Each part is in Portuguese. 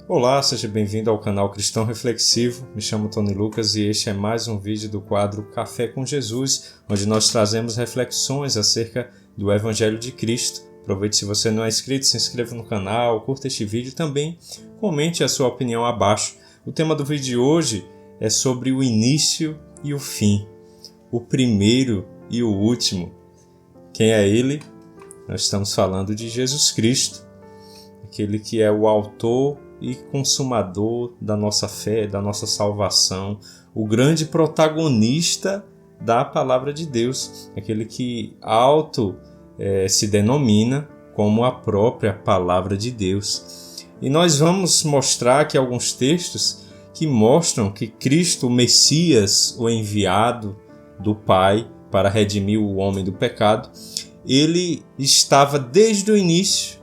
Olá, seja bem-vindo ao canal Cristão Reflexivo. Me chamo Tony Lucas e este é mais um vídeo do quadro Café com Jesus, onde nós trazemos reflexões acerca do Evangelho de Cristo. Aproveite, se você não é inscrito, se inscreva no canal, curta este vídeo e também comente a sua opinião abaixo. O tema do vídeo de hoje é sobre o início e o fim, o primeiro e o último. Quem é ele? Nós estamos falando de Jesus Cristo, aquele que é o autor e consumador da nossa fé, da nossa salvação, o grande protagonista da palavra de Deus, aquele que se denomina como a própria palavra de Deus. E nós vamos mostrar aqui alguns textos que mostram que Cristo, o Messias, o enviado do Pai para redimir o homem do pecado, ele estava desde o início,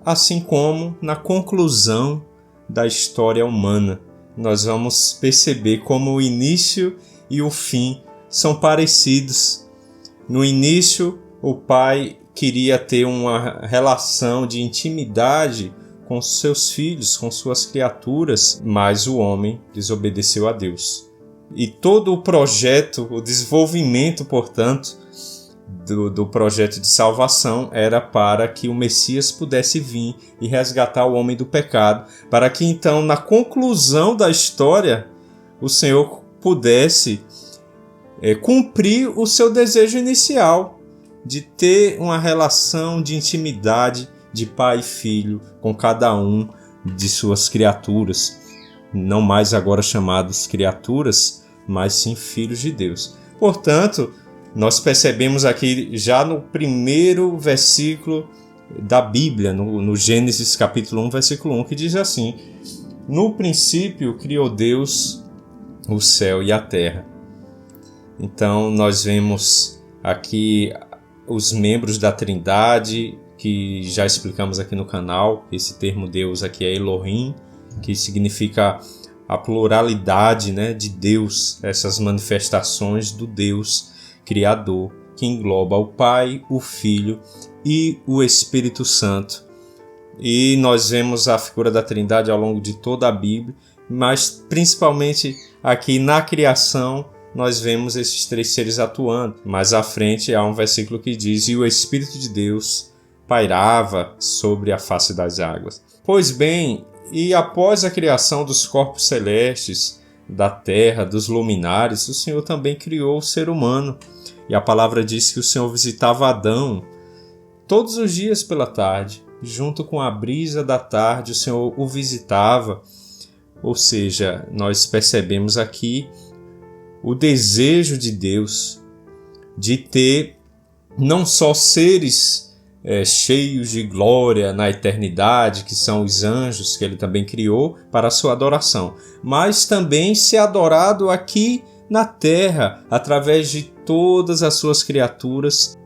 assim como na conclusão da história humana. Nós vamos perceber como o início e o fim são parecidos. No início, o Pai queria ter uma relação de intimidade com seus filhos, com suas criaturas, mas o homem desobedeceu a Deus. E todo o projeto, o desenvolvimento, portanto, do projeto de salvação era para que o Messias pudesse vir e resgatar o homem do pecado, para que então, na conclusão da história, o Senhor pudesse cumprir o seu desejo inicial de ter uma relação de intimidade de pai e filho com cada um de suas criaturas, não mais agora chamados criaturas, mas sim filhos de Deus. Portanto, nós percebemos aqui já no primeiro versículo da Bíblia, no Gênesis capítulo 1, versículo 1, que diz assim: no princípio criou Deus o céu e a terra. Então nós vemos aqui os membros da Trindade, que já explicamos aqui no canal. Esse termo Deus aqui é Elohim, que significa a pluralidade, de Deus, essas manifestações do Deus Criador, que engloba o Pai, o Filho e o Espírito Santo. E nós vemos a figura da Trindade ao longo de toda a Bíblia, mas principalmente aqui na criação nós vemos esses três seres atuando. Mais à frente há um versículo que diz: e o Espírito de Deus pairava sobre a face das águas. Pois bem, e após a criação dos corpos celestes, da terra, dos luminares, o Senhor também criou o ser humano. E a palavra diz que o Senhor visitava Adão todos os dias pela tarde. Junto com a brisa da tarde, o Senhor o visitava. Ou seja, nós percebemos aqui o desejo de Deus de ter não só seres cheios de glória na eternidade, que são os anjos que ele também criou para a sua adoração, mas também ser adorado aqui na terra, através de todas as suas criaturas,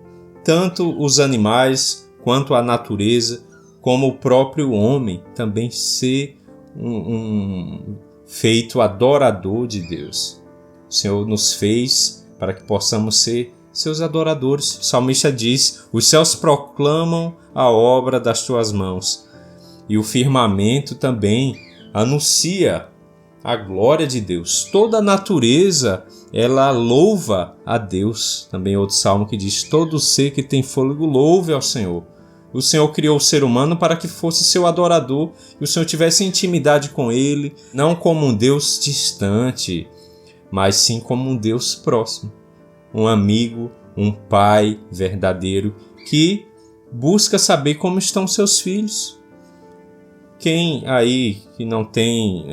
tanto os animais quanto a natureza, como o próprio homem, também ser um feito adorador de Deus. O Senhor nos fez para que possamos ser seus adoradores. O salmista diz: os céus proclamam a obra das tuas mãos, e o firmamento também anuncia a glória de Deus. Toda a natureza, ela louva a Deus. Também outro salmo que diz: todo ser que tem fôlego louve ao Senhor. O Senhor criou o ser humano para que fosse seu adorador e o Senhor tivesse intimidade com ele, não como um Deus distante, mas sim como um Deus próximo. Um amigo, um pai verdadeiro que busca saber como estão seus filhos. Quem aí que não tem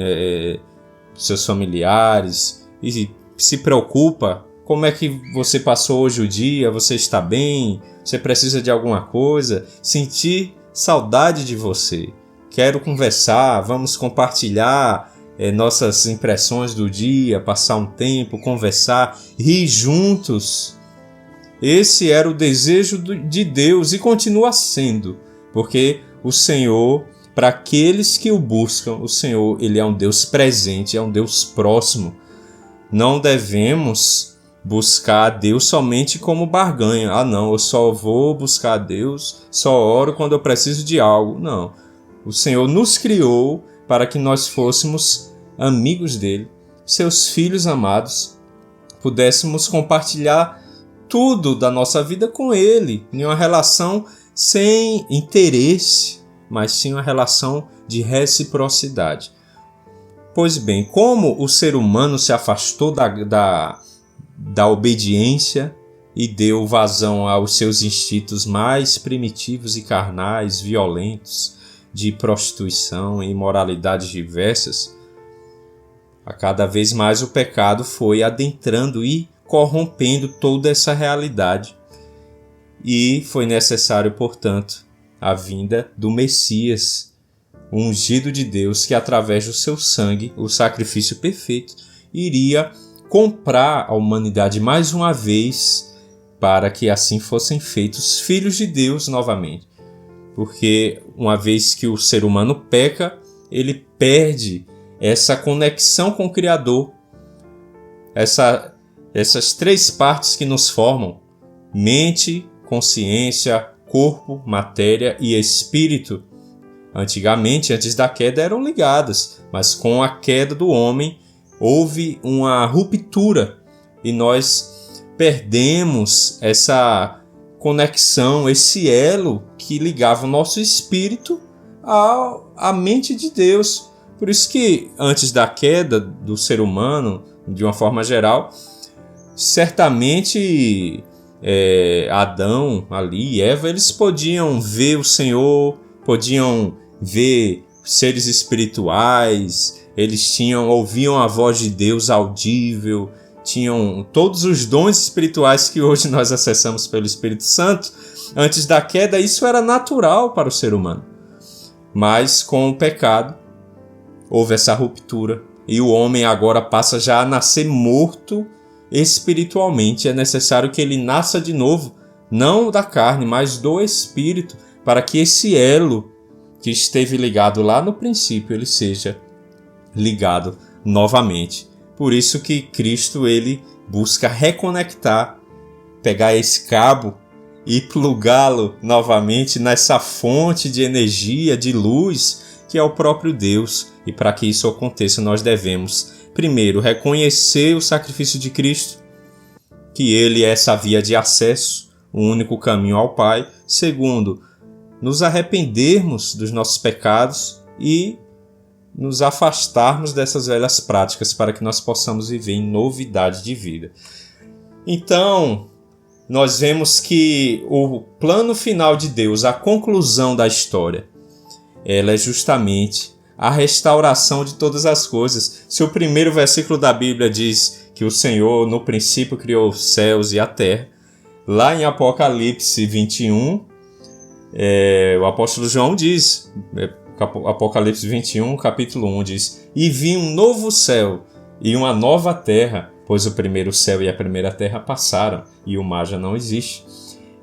seus familiares e se preocupa, como é que você passou hoje o dia, você está bem, você precisa de alguma coisa, sentir saudade de você. Quero conversar, vamos compartilhar nossas impressões do dia, passar um tempo, conversar, rir juntos. Esse era o desejo de Deus e continua sendo, porque o Senhor, para aqueles que o buscam, o Senhor, ele é um Deus presente, é um Deus próximo. Não devemos buscar a Deus somente como barganha. Não, eu só vou buscar a Deus, só oro quando eu preciso de algo. Não. O Senhor nos criou para que nós fôssemos amigos dele, seus filhos amados, pudéssemos compartilhar tudo da nossa vida com ele, em uma relação sem interesse, mas sim uma relação de reciprocidade. Pois bem, como o ser humano se afastou da obediência e deu vazão aos seus instintos mais primitivos e carnais, violentos, de prostituição e imoralidades diversas, a cada vez mais o pecado foi adentrando e corrompendo toda essa realidade. E foi necessário, portanto, a vinda do Messias, o ungido de Deus, que através do seu sangue, o sacrifício perfeito, iria comprar a humanidade mais uma vez, para que assim fossem feitos filhos de Deus novamente. Porque uma vez que o ser humano peca, ele perde essa conexão com o Criador. Essas três partes que nos formam, mente, consciência, corpo, matéria e espírito, antigamente, antes da queda, eram ligadas, mas com a queda do homem houve uma ruptura e nós perdemos essa conexão, esse elo que ligava o nosso espírito à mente de Deus. Por isso que antes da queda do ser humano, de uma forma geral, certamente Adão ali e Eva, eles podiam ver o Senhor, podiam ver seres espirituais, eles ouviam a voz de Deus audível, tinham todos os dons espirituais que hoje nós acessamos pelo Espírito Santo. Antes da queda, isso era natural para o ser humano. Mas com o pecado, houve essa ruptura e o homem agora passa já a nascer morto espiritualmente. É necessário que ele nasça de novo, não da carne, mas do Espírito, para que esse elo que esteve ligado lá no princípio, ele seja ligado novamente. Por isso que Cristo ele busca reconectar, pegar esse cabo e plugá-lo novamente nessa fonte de energia, de luz, que é o próprio Deus. E para que isso aconteça, nós devemos, primeiro, reconhecer o sacrifício de Cristo, que ele é essa via de acesso, o único caminho ao Pai. Segundo, nos arrependermos dos nossos pecados e nos afastarmos dessas velhas práticas para que nós possamos viver em novidade de vida. Então, nós vemos que o plano final de Deus, a conclusão da história, ela é justamente a restauração de todas as coisas. Se o primeiro versículo da Bíblia diz que o Senhor no princípio criou os céus e a terra, lá em Apocalipse 21, o apóstolo João diz, Apocalipse 21, capítulo 1, diz: "E vi um novo céu e uma nova terra, pois o primeiro céu e a primeira terra passaram, e o mar já não existe."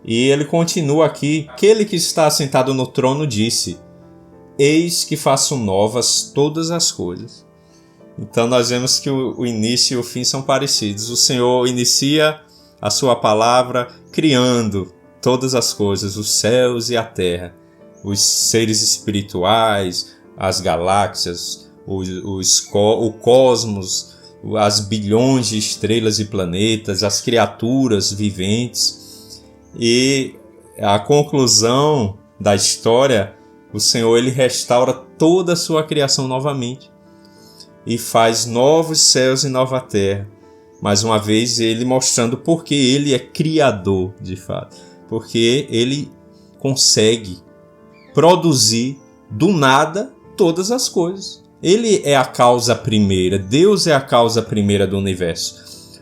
E ele continua aqui: "Aquele que está assentado no trono disse: Eis que faço novas todas as coisas." Então nós vemos que o início e o fim são parecidos. O Senhor inicia a sua palavra criando todas as coisas, os céus e a terra, os seres espirituais, as galáxias, o cosmos, as bilhões de estrelas e planetas, as criaturas viventes. E a conclusão da história, o Senhor ele restaura toda a sua criação novamente e faz novos céus e nova terra. Mais uma vez ele mostrando porque ele é criador de fato, porque ele consegue produzir do nada todas as coisas. Ele é a causa primeira, Deus é a causa primeira do universo.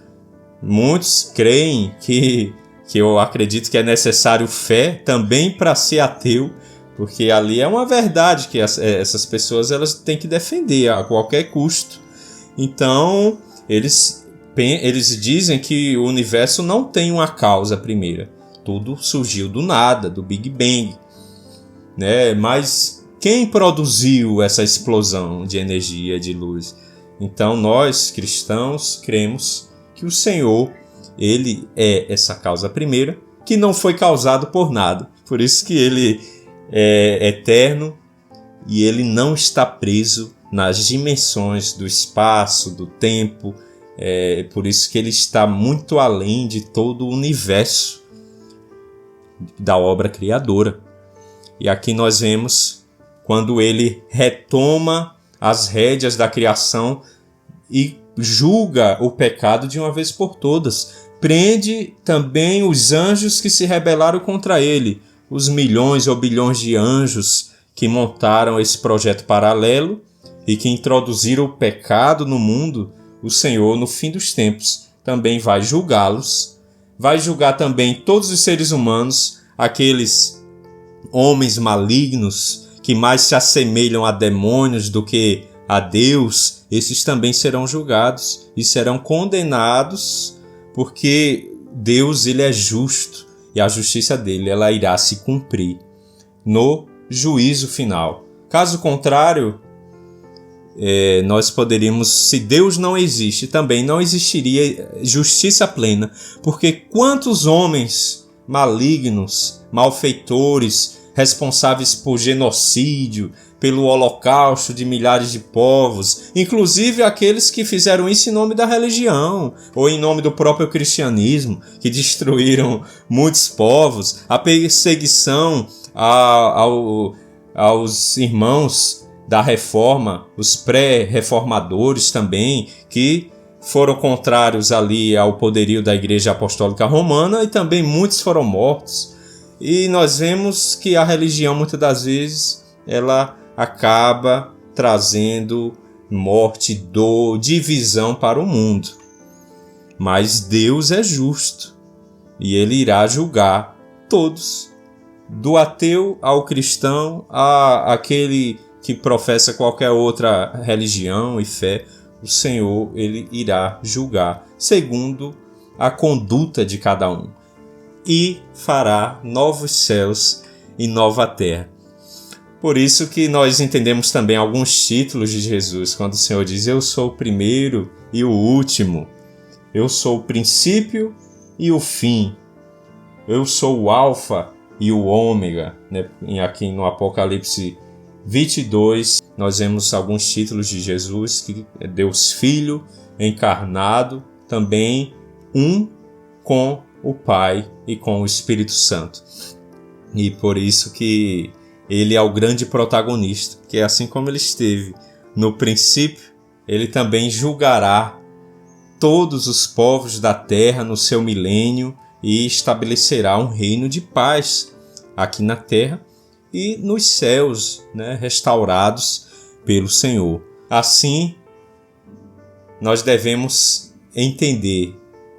Muitos creem que eu acredito que é necessário fé também para ser ateu, porque ali é uma verdade que essas pessoas elas têm que defender a qualquer custo. Então, eles dizem que o universo não tem uma causa primeira. Tudo surgiu do nada, do Big Bang. Né? Mas quem produziu essa explosão de energia, de luz? Então, nós, cristãos, cremos que o Senhor ele é essa causa primeira, que não foi causado por nada. Por isso que ele é eterno e ele não está preso nas dimensões do espaço, do tempo. Por isso que ele está muito além de todo o universo da obra criadora. E aqui nós vemos quando ele retoma as rédeas da criação e julga o pecado de uma vez por todas. Prende também os anjos que se rebelaram contra ele, os milhões ou bilhões de anjos que montaram esse projeto paralelo e que introduziram o pecado no mundo. O Senhor, no fim dos tempos, também vai julgá-los. Vai julgar também todos os seres humanos, aqueles homens malignos que mais se assemelham a demônios do que a Deus. Esses também serão julgados e serão condenados, porque Deus, ele é justo e a justiça dele, ela irá se cumprir no juízo final. Caso contrário, nós poderíamos, se Deus não existe, também não existiria justiça plena, porque quantos homens malignos, malfeitores, responsáveis por genocídio, pelo holocausto de milhares de povos, inclusive aqueles que fizeram isso em nome da religião ou em nome do próprio cristianismo, que destruíram muitos povos, a perseguição aos irmãos da reforma, os pré-reformadores também, que foram contrários ali ao poderio da Igreja Apostólica Romana, e também muitos foram mortos. E nós vemos que a religião, muitas das vezes, ela acaba trazendo morte, dor, divisão para o mundo. Mas Deus é justo e ele irá julgar todos, do ateu ao cristão, àquele que professa qualquer outra religião e fé. O Senhor, ele irá julgar segundo a conduta de cada um e fará novos céus e nova terra. Por isso que nós entendemos também alguns títulos de Jesus, quando o Senhor diz: eu sou o primeiro e o último, eu sou o princípio e o fim, eu sou o alfa e o ômega, né? Aqui no Apocalipse 22, nós vemos alguns títulos de Jesus, que é Deus Filho encarnado, também um com o Pai e com o Espírito Santo. E por isso que ele é o grande protagonista, que assim como ele esteve no princípio, ele também julgará todos os povos da terra no seu milênio e estabelecerá um reino de paz aqui na terra e nos céus, né, restaurados pelo Senhor. Assim, nós devemos entender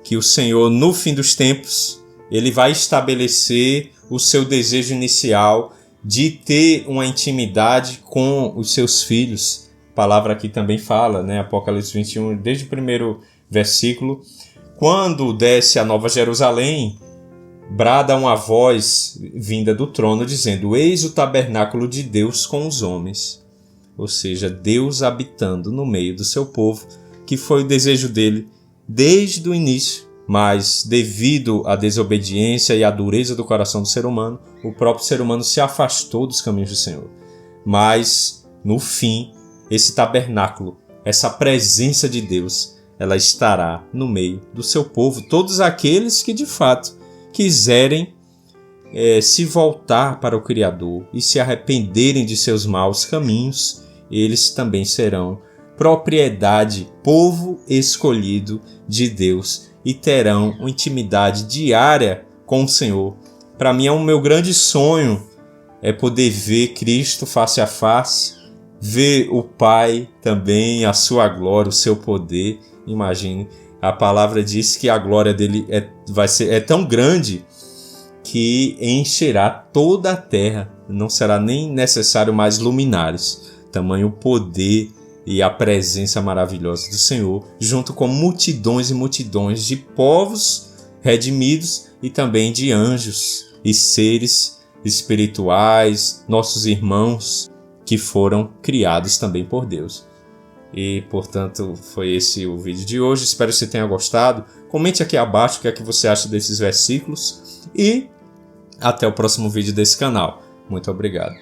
que o Senhor, no fim dos tempos, ele vai estabelecer o seu desejo inicial de ter uma intimidade com os seus filhos. A palavra aqui também fala, né, Apocalipse 21, desde o primeiro versículo: quando desce a Nova Jerusalém, brada uma voz vinda do trono dizendo: eis o tabernáculo de Deus com os homens. Ou seja, Deus habitando no meio do seu povo, que foi o desejo dele desde o início, mas devido à desobediência e à dureza do coração do ser humano, o próprio ser humano se afastou dos caminhos do Senhor. Mas, no fim, esse tabernáculo, essa presença de Deus, ela estará no meio do seu povo, todos aqueles que de fato quiserem se voltar para o Criador e se arrependerem de seus maus caminhos, eles também serão propriedade, povo escolhido de Deus, e terão uma intimidade diária com o Senhor. Para mim é o meu grande sonho, é poder ver Cristo face a face, ver o Pai também, a sua glória, o seu poder. Imagine, a palavra diz que a glória dele é tão grande que encherá toda a terra, não será nem necessário mais luminares, tamanho poder e a presença maravilhosa do Senhor, junto com multidões e multidões de povos redimidos e também de anjos e seres espirituais, nossos irmãos que foram criados também por Deus. E, portanto, foi esse o vídeo de hoje. Espero que você tenha gostado. Comente aqui abaixo o que é que você acha desses versículos e até o próximo vídeo desse canal. Muito obrigado.